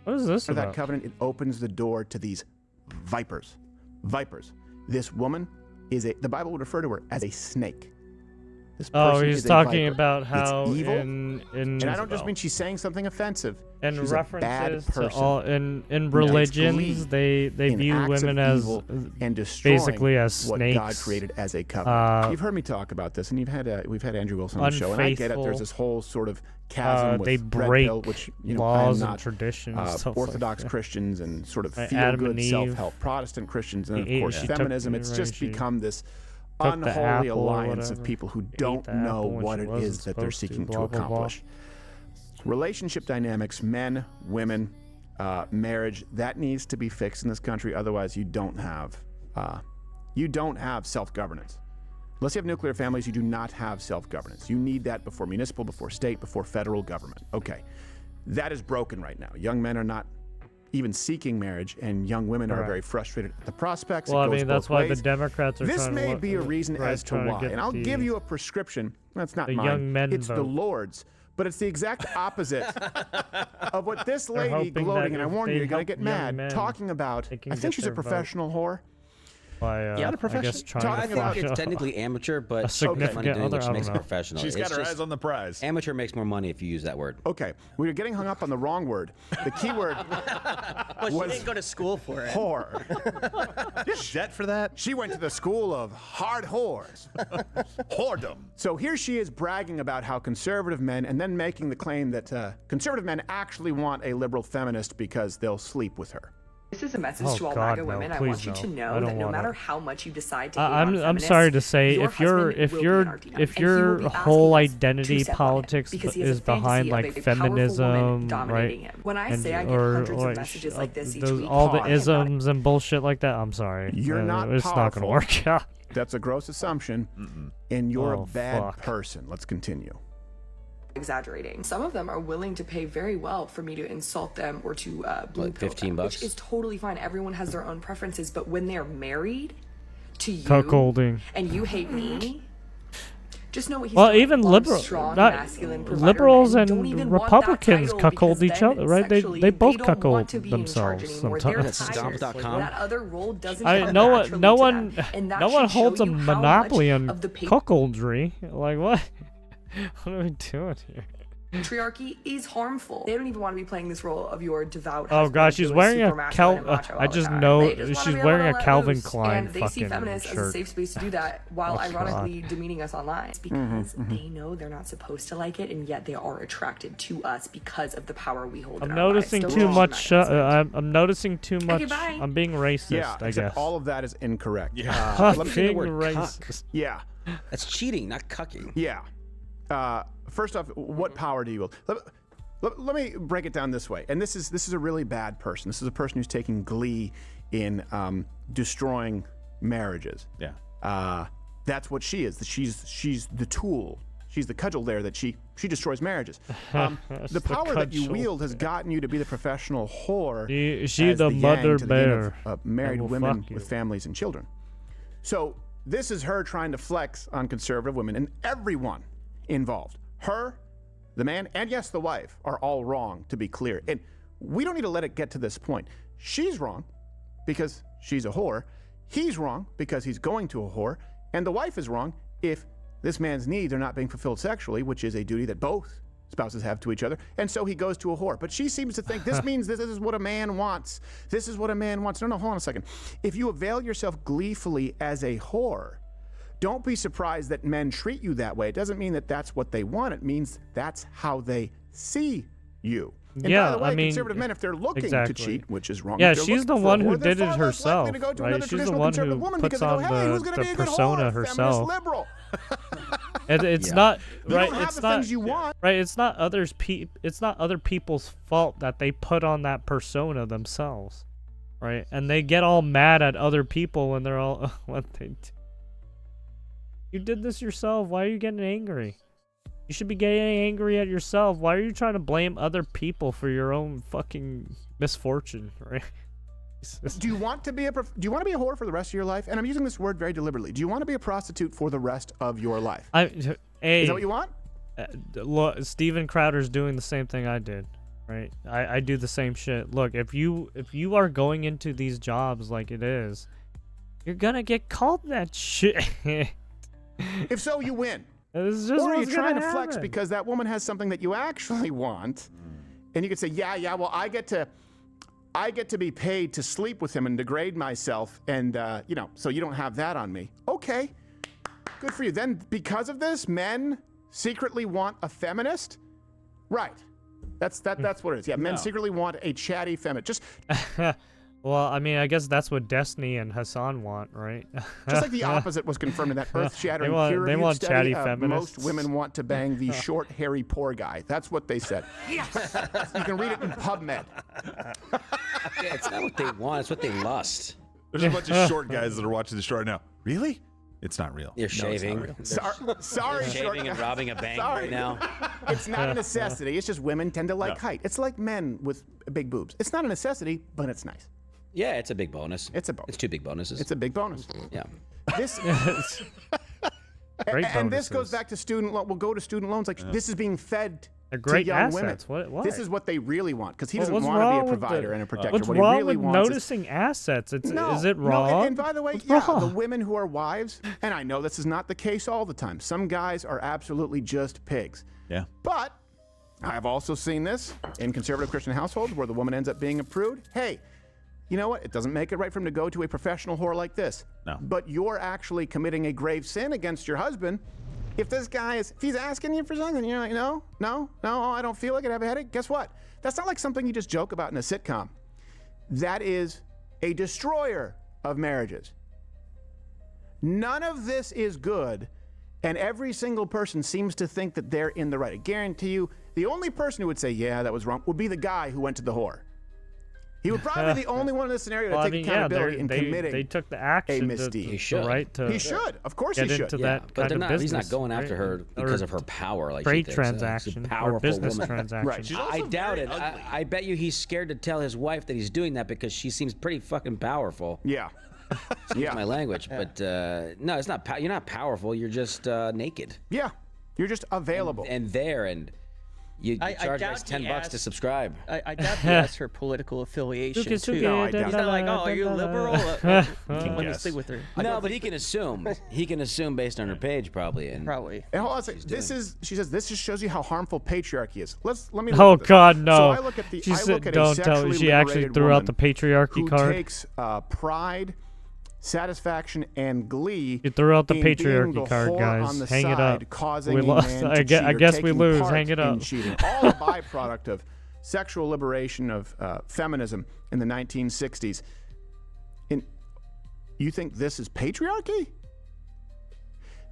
What is this about? That covenant, it opens the door to these vipers. Vipers. This woman the Bible would refer to her as a snake. This person he's is a talking viper. about how it's evil, in and I don't just mean she's saying something offensive. And she's references a bad person. to all in religions, they view women as and basically as snakes. What God created as a covenant. You've heard me talk about this, and we've had Andrew Wilson on the show, and I get it. There's this whole sort of chasm with they red break pill, which laws I'm and traditions. Orthodox like Christians and sort of Adam feel-good and Eve. self-help Protestant Christians, and of course feminism. It's just become this took unholy alliance of people who don't know what it is that they're seeking to accomplish. Relationship dynamics, men, women, marriage, that needs to be fixed in this country. Otherwise, you don't have self-governance. Unless you have nuclear families, you do not have self-governance. You need that before municipal, before state, before federal government. Okay, that is broken right now. Young men are not even seeking marriage, and young women are very frustrated at the prospects. Well, it goes I mean, that's why ways. the Democrats are this trying may to be a reason as to why, and I'll give you a prescription. That's not mine. Young men it's vote. the Lord's. But it's the exact opposite of what this lady gloating, and I warn you, you're going to get mad, talking about, I think she's a professional whore. Yeah, I guess I think it's technically amateur, but a significant other, which makes it professional. She's got her eyes on the prize. Amateur makes more money if you use that word. Okay, we were getting hung up on the wrong word. The key word well, she didn't go to school for it. Whore. You have debt for that? She went to the school of hard whores. Whoredom. So here she is bragging about how conservative men, and then making the claim that conservative men actually want a liberal feminist because they'll sleep with her. This is a message to all MAGA women. I want you to know that no matter how much you decide to hate on I'm sorry to say, if your whole identity politics is behind like feminism, right? When I say I get hundreds of messages like this each week, all the isms and bullshit like that, I'm sorry. You're not It's not going to work out. That's a gross assumption, and you're a bad person. Let's continue. Exaggerating. Some of them are willing to pay very well for me to insult them or to blue pill them, $15, which is totally fine. Everyone has their own preferences, but when they're married to you cuckolding and you hate me, just know what he's even liberals and Republicans cuckold each other, right? They both cuckold themselves sometimes. Stomp.com. That other role doesn't no one holds a monopoly on cuckoldry. Like what? What are we doing here? Patriarchy is harmful. They don't even want to be playing this role of your devout Oh gosh, she's wearing a I just know she's wearing a Calvin Klein and they fucking see feminists shirt. as a safe space to do that while ironically demeaning us online. It's because they know they're not supposed to like it, and yet they are attracted to us because of the power we hold in our lives. I'm noticing too much. I'm being racist, yeah, I guess. All of that is incorrect. Yeah. Being racist. Yeah. That's cheating, not cucking. Yeah. First off, what power do you wield? Let me break it down this way. And this is a really bad person. This is a person who's taking glee in destroying marriages. Yeah. That's what she is. She's the tool. She's the cudgel there that she destroys marriages. The power that you wield has gotten you to be the professional whore. She the mother bear. Of married women with families and children. So this is her trying to flex on conservative women, and everyone involved. Her, the man, and yes, the wife are all wrong, to be clear. And we don't need to let it get to this point. She's wrong because she's a whore. He's wrong because he's going to a whore. And the wife is wrong if this man's needs are not being fulfilled sexually, which is a duty that both spouses have to each other. And so he goes to a whore. But she seems to think this means this is what a man wants. This is what a man wants. No, hold on a second. If you avail yourself gleefully as a whore, don't be surprised that men treat you that way. It doesn't mean that that's what they want. It means that's how they see you. And by the way, conservative men, if they're looking to cheat, which is wrong. Yeah, she's the one who did it herself, right? She's the one who puts on the persona herself. It's not right. It's not right. It's not It's not other people's fault that they put on that persona themselves, right? And they get all mad at other people when they're all what they do. You did this yourself. Why are you getting angry? You should be getting angry at yourself. Why are you trying to blame other people for your own fucking misfortune, right? Do you want to be a whore for the rest of your life? And I'm using this word very deliberately. Do you want to be a prostitute for the rest of your life? Is that what you want? Steven Crowder's doing the same thing I did, right? I do the same shit. Look, if you are going into these jobs like it is, you're gonna get called that shit. If so, you win. It's just Or are you what's trying gonna to flex happen. because that woman has something that you actually want, and you could say, yeah, well, I get to be paid to sleep with him and degrade myself, and so you don't have that on me. Okay, good for you. Then because of this, men secretly want a feminist, right? That's what it is. Yeah, men secretly want a chatty feminist. Just Well, I mean, I guess that's what Destiny and Hassan want, right? just like the opposite was confirmed in that earth-shattering They peer-reviewed want study. chatty feminists. Most women want to bang the short, hairy, poor guy. That's what they said. Yes! You can read it in PubMed. Yeah, it's not what they want. It's what they lust. There's a bunch of short guys that are watching the show right now. Really? It's not real. They're shaving. Sorry, They're short shaving and guy. robbing a bank Sorry. right now. It's not a necessity. It's just women tend to like height. It's like men with big boobs. It's not a necessity, but it's nice. Yeah, it's a big bonus. It's a bonus. It's 2 big bonuses. It's a big bonus. Yeah. This Great and this bonuses. goes back to student loan. We'll go to student loans. Like this is being fed They're great to young assets. women. What? This is what they really want because he Well, doesn't what's want to be wrong a with provider the- and a protector. What's what he wrong really with wants noticing assets? Is it No, wrong? and by the way, What's yeah, wrong? the women who are wives, and I know this is not the case all the time. Some guys are absolutely just pigs. Yeah. But I've also seen this in conservative Christian households where the woman ends up being a prude. Hey, you know what? It doesn't make it right for him to go to a professional whore like this. No. But you're actually committing a grave sin against your husband. If this guy if he's asking you for something, you're like, no, I don't feel like it, I have a headache. Guess what? That's not like something you just joke about in a sitcom. That is a destroyer of marriages. None of this is good, and every single person seems to think that they're in the right. I guarantee you, the only person who would say, yeah, that was wrong, would be the guy who went to the whore. He would probably be the only one in this scenario to take accountability in committing they took the action a misdeed. He should. right to He should. Of course get he should. into Yeah, that but kind they're of not, business. he's not going after her right? because Or of her power. Like trade she thinks. transaction She's a or powerful business woman. transaction. Right. She's I doubt it. I bet you he's scared to tell his wife that he's doing that because she seems pretty fucking powerful. Yeah. Yeah. My language, but no, it's not. You're not powerful. You're just naked Yeah. You're just available. and there, and you I charge doubt us he $10 to asked- subscribe. I doubt he asked her political affiliation Suki, too. suki, No, I doubt He's not like, oh, are you liberal? Let me Yes. sleep with her. No, but he can assume. He can assume based on her page, probably. And Probably. And hold on a second. She says, this just shows you how harmful patriarchy is. Let me look Oh at this. God, no! So I look at the, she I said, look at "Don't a tell." sexually She actually liberated threw out woman the patriarchy who card. takes pride, satisfaction, and glee. You threw out the in being patriarchy the card, whore guys. on the Hang it side, up. Causing We a lost. man I to guess- cheat I or guess we taking lose. part Hang it in up. cheating. All a byproduct of sexual liberation of feminism in the 1960s. You think this is patriarchy?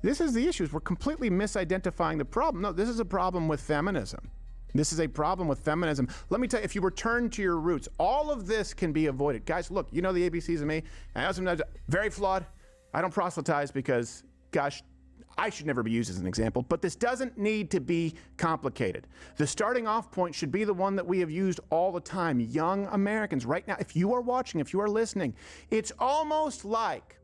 This is the issue. Is we're completely misidentifying the problem. No, this is a problem with feminism. This is a problem with feminism. Let me tell you, if you return to your roots, all of this can be avoided. Guys, look, you know the ABCs of me. I know sometimes very flawed. I don't proselytize because, gosh, I should never be used as an example, but this doesn't need to be complicated. The starting off point should be the one that we have used all the time. Young Americans, right now, if you are watching, if you are listening, it's almost like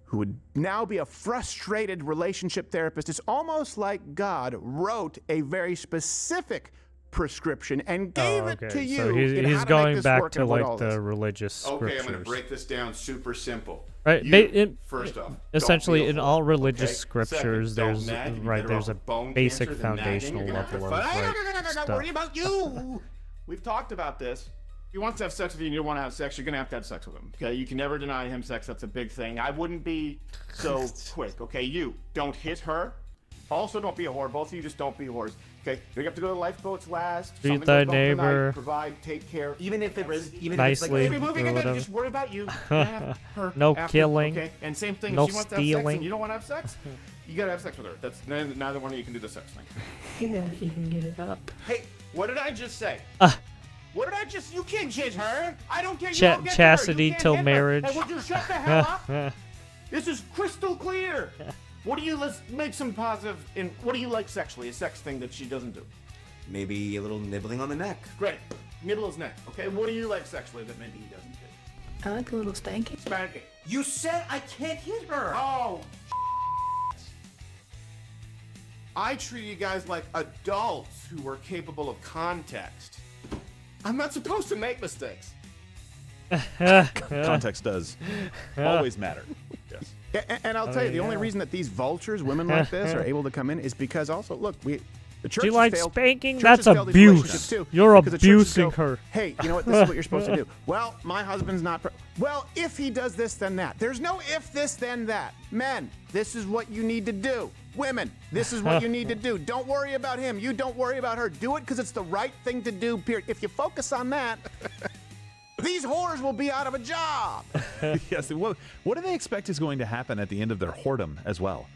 who would now be a frustrated relationship therapist. It's almost like God wrote a very specific prescription and gave it to you. So in he's how to make going this back work to and what like all the this. religious scriptures. Okay, I'm going to break this down super simple. Right, First off, essentially don't be in a all whore, religious okay? scriptures, Second, there's don't nag. You'd be right, better there's off a with bone basic cancer than nagging. foundational You're gonna have to level of fight. right, Not stuff. worry about you. We've talked about this. If he wants to have sex with you and you don't want to have sex, you're going to have sex with him. Okay? You can never deny him sex. That's a big thing. I wouldn't be so quick. Okay? You don't hit her. Also, don't be a whore. Both of you just don't be whores. Okay? You have to go to lifeboats last. Treat Something thy goes wrong tonight, neighbor provide, take care. Even if it was, even nicely. if it's like, Maybe moving or and then whatever. just worry about you. Have her No after, killing. Okay? And same thing. No if she wants to have sex stealing. and you don't want to have sex, you got to have sex with her. That's neither one of you can do the sex thing. Yeah, you can get it up. Hey, what did I just say? What did I just? You can't hit her. I don't care. You Cha- don't get chastity to her. You can't till hit her. marriage. Hey, would you shut the hell up? This is crystal clear. What do you? Let's make some positive. What do you like sexually? A sex thing that she doesn't do. Maybe a little nibbling on the neck. Great. Nibble his neck. Okay. What do you like sexually that maybe he doesn't do? I like a little stanky. Spanking. You said I can't hit her. Oh. I treat you guys like adults who are capable of context. I'm not supposed to make mistakes. Context does always matter. Yes. And I'll tell you, the only reason that these vultures, women like this, are able to come in is because also, look, the church She likes failed, spanking? churches That's failed these abuse. relationships too, You're because the churches abusing go, her. Hey, you know what? This is what you're supposed to do. Well, my husband's not. Well, if he does this, then that. There's no if this, then that. Men, this is what you need to do. Women, this is what you need to do. Don't worry about him. You don't worry about her. Do it because it's the right thing to do, period. If you focus on that, these whores will be out of a job. Yes. What do they expect is going to happen at the end of their whoredom as well?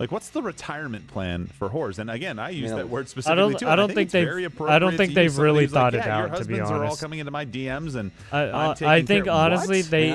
Like, what's the retirement plan for whores? And again, I use that word specifically too. I don't think they've really thought it out. Your To be husbands are all honest, coming into my DMs, and I think honestly they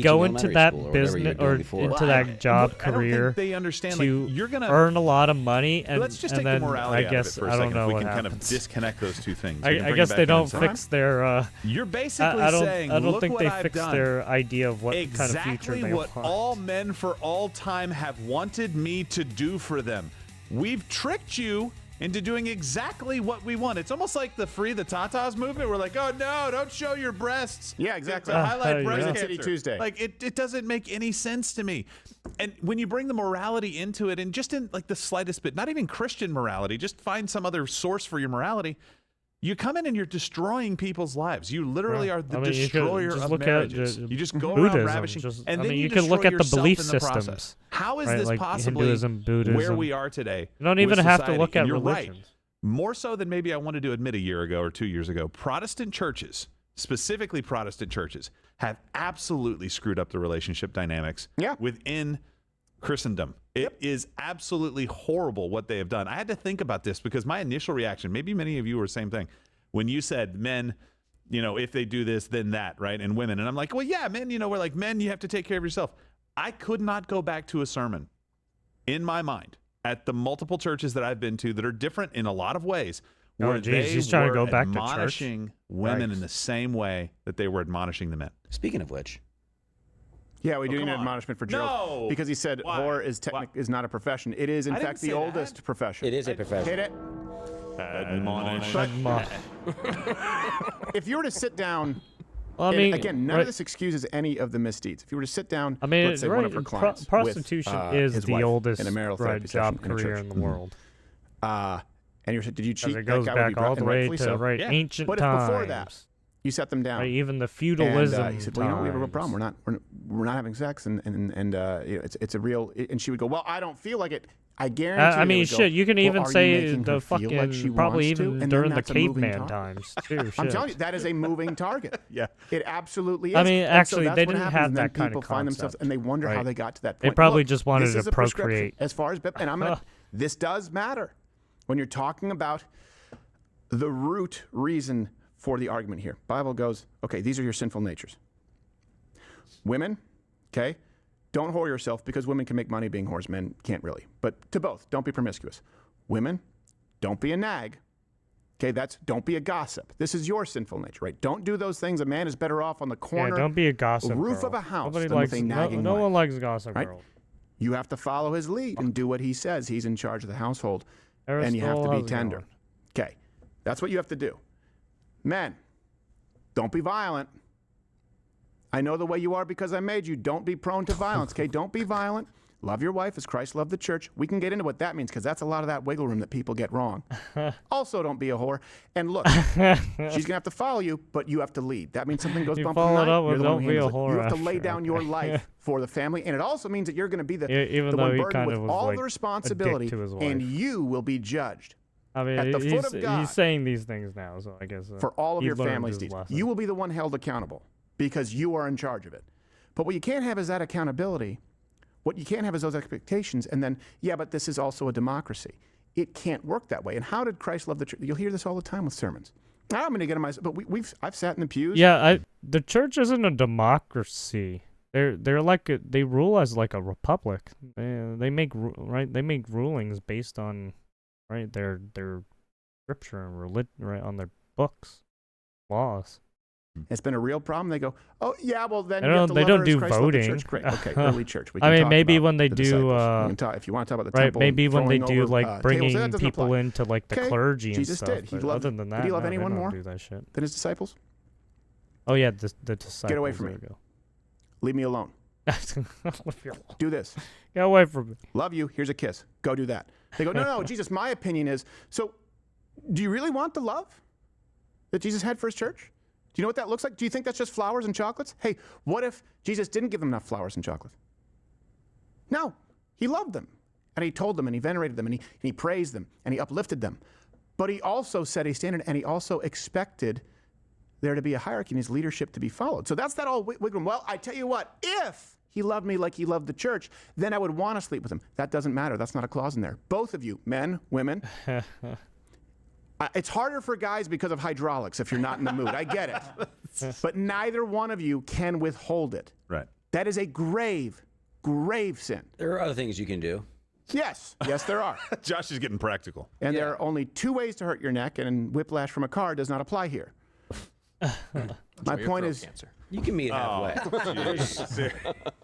go into that business or into that job career I don't think they understand, to you're gonna earn a lot of money, and let's just and take then the morality I guess out of it for a I don't second. know If we what can kind of happens. disconnect those two things. I guess they don't fix their. You're basically I don't. saying, I don't look think what they I've fix done. their idea of what kind of future they what want. all men for all time have wanted me to do for them. We've tricked you into doing exactly what we want. It's almost like the Free the Tatas movement. We're like, oh no, don't show your breasts. Yeah, exactly. To highlight breast yeah. cancer. City Tuesday. Like it doesn't make any sense to me. And when you bring the morality into it, and just in like the slightest bit, not even Christian morality, just find some other source for your morality. You come in and you're destroying people's lives. You literally are the destroyer of marriages. You just go around ravishing, and then you can look at the belief in the systems. process. How is right? this Like possibly Hinduism, Buddhism. where we are today? You don't even have to look at and you're religions. Right. More so than maybe I wanted to admit a year ago or 2 years ago, Protestant churches, specifically Protestant churches, have absolutely screwed up the relationship dynamics within Christendom. It is absolutely horrible what they have done. I had to think about this because my initial reaction, maybe many of you were the same thing, when you said men, if they do this, then that, right? And women. And I'm like, well, yeah, men, we're like, men, you have to take care of yourself. I could not go back to a sermon in my mind at the multiple churches that I've been to that are different in a lot of ways, where he's trying to go back to church. admonishing women in the same way that they were admonishing the men. Speaking of which. Yeah, we do need an admonishment for Joe because he said whore is not a profession. It is, in fact, the oldest profession. It is a profession. Hit it. Admonish. If you were to sit down, well, I mean, again, none of this excuses any of the misdeeds. If you were to sit down, I mean, let's say one of her clients, prostitution with, is his the wife oldest in a marital therapy job session in a career church. in the world. And you said, did you cheat? It goes that guy back all the way to ancient but times. If before that, you set them down. Right, even the feudalism. And he said, well, we have a real problem. We're not having sex, and it's a real. And she would go, well, I don't feel like it. I guarantee. I mean, shit. You can even say the fucking probably even during the caveman times too. I'm telling you, that is a moving target. Yeah, it absolutely is. I mean, actually, so they didn't have that kind people of find themselves, and they wonder how they got to that point. They probably just wanted to procreate. As far as and I'm gonna. This does matter when you're talking about the root reason for the argument here. Bible goes, okay, these are your sinful natures. Women, okay, don't whore yourself because women can make money being whores. Men can't really. But to both, don't be promiscuous. Women, don't be a nag. Okay, don't be a gossip. This is your sinful nature, right? Don't do those things. A man is better off on the corner. Yeah, don't be a gossip roof girl. of a house Nobody than likes, with a nagging no wife, one likes gossip right? girl. You have to follow his lead and do what he says. He's in charge of the household, and you have to be tender. Okay, that's what you have to do. Men, don't be violent. I know the way you are because I made you. Don't be prone to violence, okay? Don't be violent. Love your wife as Christ loved the church. We can get into what that means because that's a lot of that wiggle room that people get wrong. Also, don't be a whore. And look, she's going to have to follow you, but you have to lead. That means something goes bump in the night. You're the one who handles it. You have to lay down your life for the family. And it also means that you're going to be the one burdened with all the responsibility, and you will be judged. I mean, at the foot of God, he's saying these things now, so I guess for all of your family's deeds, you will be the one held accountable because you are in charge of it. But what you can't have is that accountability. What you can't have is those expectations, and then, but this is also a democracy. It can't work that way. And how did Christ love the church? You'll hear this all the time with sermons. I'm going to get on my, but I've sat in the pews. Yeah, the church isn't a democracy. They're like they rule as like a republic. They make rulings based on their scripture and religion, right, on their books, laws. It's been a real problem. They go, oh yeah, well then They you have to don't love her do as Christ loved the voting. church. Great, okay, early church. We I can mean, talk maybe about when they the do, disciples. We can talk, if you want to talk about the right? temple, Maybe when they throwing do over, like bringing tables, people apply. into like the Okay, clergy Jesus and stuff. did. He But loved, other than that, did he love no, they anyone don't more do that shit. than his disciples? Oh yeah, the disciples. Get away from me. Leave me alone. Do this. Get away from me. Love you. Here's a kiss. Go do that. They go, no, Jesus, my opinion is, so do you really want the love that Jesus had for his church? Do you know what that looks like? Do you think that's just flowers and chocolates? Hey, what if Jesus didn't give them enough flowers and chocolates? No, he loved them. And he told them and he venerated them and he praised them and he uplifted them. But he also set a standard and he also expected there to be a hierarchy in his leadership to be followed. So that's that all wiggle. Well, I tell you what, if he loved me like he loved the church, then I would want to sleep with him. That doesn't matter. That's not a clause in there. Both of you, men, women. It's harder for guys because of hydraulics if you're not in the mood. I get it. But neither one of you can withhold it. Right. That is a grave, grave sin. There are other things you can do. Yes. Yes, there are. Josh is getting practical. And there are only 2 ways to hurt your neck, and whiplash from a car does not apply here. My point is, cancer. You can meet halfway.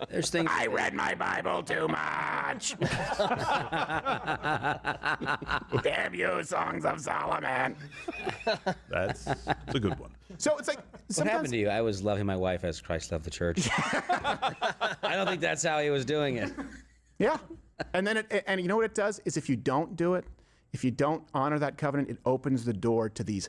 There's things. I read my Bible too much. Damn you, Songs of Solomon. That's a good one. So it's like What happened to you? I was loving my wife as Christ loved the church. I don't think that's how he was doing it. Yeah. And then and you know what it does is if you don't do it, if you don't honor that covenant, it opens the door to these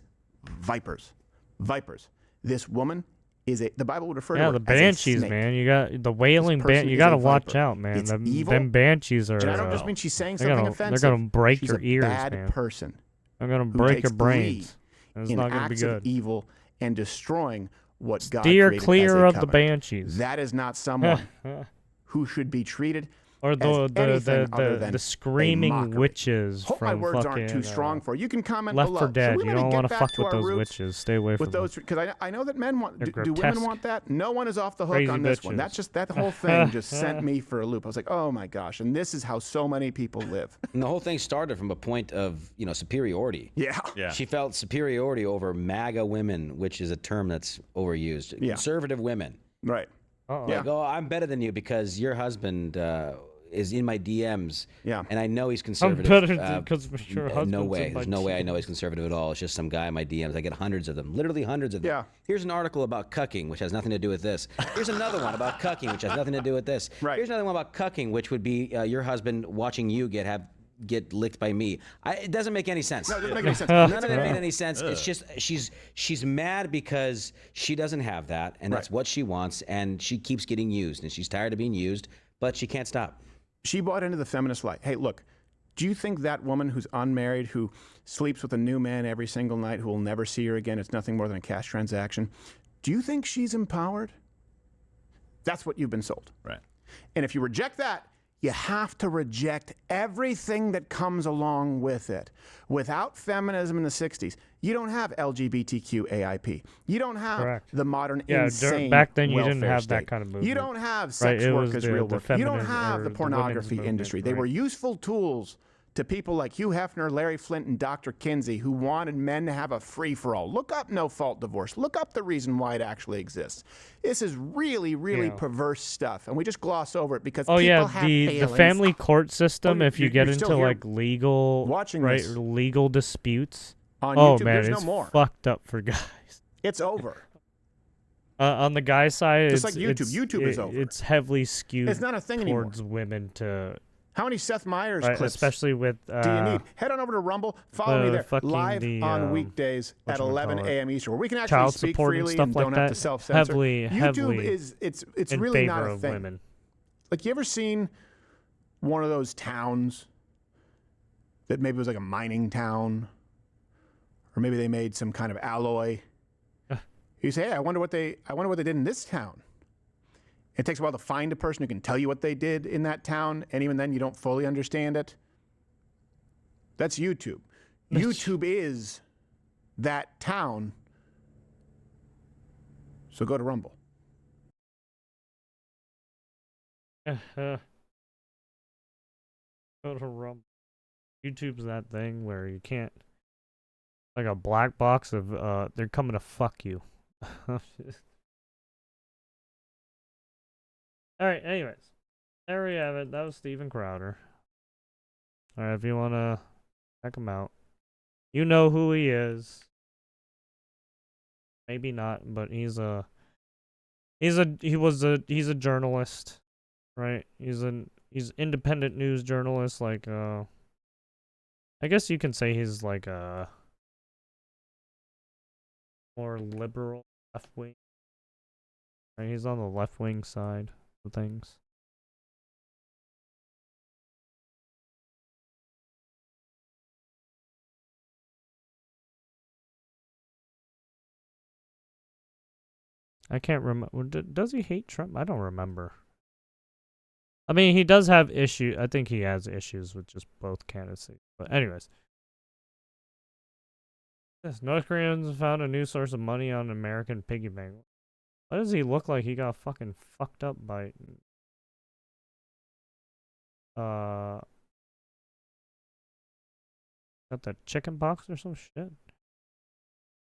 vipers. Vipers. This woman is the Bible would refer to her the as a banshees, snake. man. You got the wailing person You is got to a watch viper. out, man. It's evil. Them banshees are. And I don't just mean she's saying they're something gonna, offensive. They're gonna break she's your ears, a bad man. person. They're gonna who break your takes brains. lead It's in not gonna be acts good. of evil and destroying what God Steer created clear as a of the covenant. banshees. That is not someone who should be treated or as anything other than the a screaming mockery. witches Hope my from words fucking aren't too strong for you. You can comment Left below. 4 Dead. So we You maybe don't get want to back fuck to with our those roots witches. Stay away from with those them. because I know that men want. They're Do women grotesque. want that? No one is off the hook Crazy on this one. bitches. That's just that whole thing just sent me for a loop. I was like, oh my gosh, and this is how so many people live. And the whole thing started from a point of superiority. Yeah. She felt superiority over MAGA women, which is a term that's overused. Yeah. Conservative women. Right. Uh-oh. Yeah. Like, oh, I'm better than you because your husband is in my DMs. Yeah. And I know he's I'm conservative. better because your No husband's way. in my There's no way I know he's conservative at all. It's just some guy in my DMs. I get hundreds of them, literally hundreds of them. Yeah. Here's an article about cucking, which has nothing to do with this. Here's another one about cucking, which has nothing to do with this. Right. Here's another one about cucking, which would be your husband watching you get licked by me. It doesn't make any sense. No, it doesn't make any sense. None of it made any sense. It's just she's mad because she doesn't have that, and that's Right. what she wants, and she keeps getting used, and she's tired of being used, but she can't stop. She bought into the feminist lie. Hey, look, do you think that woman who's unmarried, who sleeps with a new man every single night, who will never see her again, it's nothing more than a cash transaction, do you think she's empowered? That's what you've been sold. Right. And if you reject that, you have to reject everything that comes along with it. Without feminism in the 60s, you don't have LGBTQ AIP. You don't have Correct. the modern Yeah, insane back then you didn't welfare have that state. kind of movement. You don't have Right, sex it work was as the- real the work. You don't feminine- have or the the women's pornography movement, industry. They right. were useful tools to people like Hugh Hefner, Larry Flint, and Dr. Kinsey, who wanted men to have a free-for-all. Look up no-fault divorce. Look up the reason why it actually exists. This is really, really Yeah. perverse stuff, and we just gloss over it because Oh people yeah, have the failings. family court system. Oh, if you you're get still into here like legal, watching right, this. legal disputes. On Oh YouTube, man, there's it's no more. fucked up for guys. It's over. On the guy side, Just it's, like YouTube. it's- YouTube is over. It's heavily skewed It's not a thing anymore. towards women to, How many Seth Meyers right, clips especially with. do you need? Head on over to Rumble. Follow me there. fucking Live on weekdays at 11 whatchamacallit, a.m. Eastern, where we can actually child speak support and freely stuff and like don't have that, to self-censor. heavily YouTube is it's in really favor not a of thing. women. Like, you ever seen one of those towns that maybe was like a mining town, or maybe they made some kind of alloy? You say, hey, I wonder what they did in this town. It takes a while to find a person who can tell you what they did in that town, and even then you don't fully understand it. That's YouTube. YouTube is that town. So go to Rumble. Go to Rumble. YouTube's that thing where you can't, like a black box of they're coming to fuck you. Alright, anyways. There we have it. That was Steven Crowder. Alright, if you wanna check him out. You know who he is. Maybe not, but he's a journalist, right? He's independent news journalist, like I guess you can say he's like a more liberal left wing. Right? He's on the left wing side of things. I can't remember. Does he hate Trump? I don't remember. I mean, he does have issues. I think he has issues with just both candidacies. But anyways. Yes, North Koreans found a new source of money on American piggy bank. Why does he look like he got fucking fucked up by... Got that chicken pox or some shit?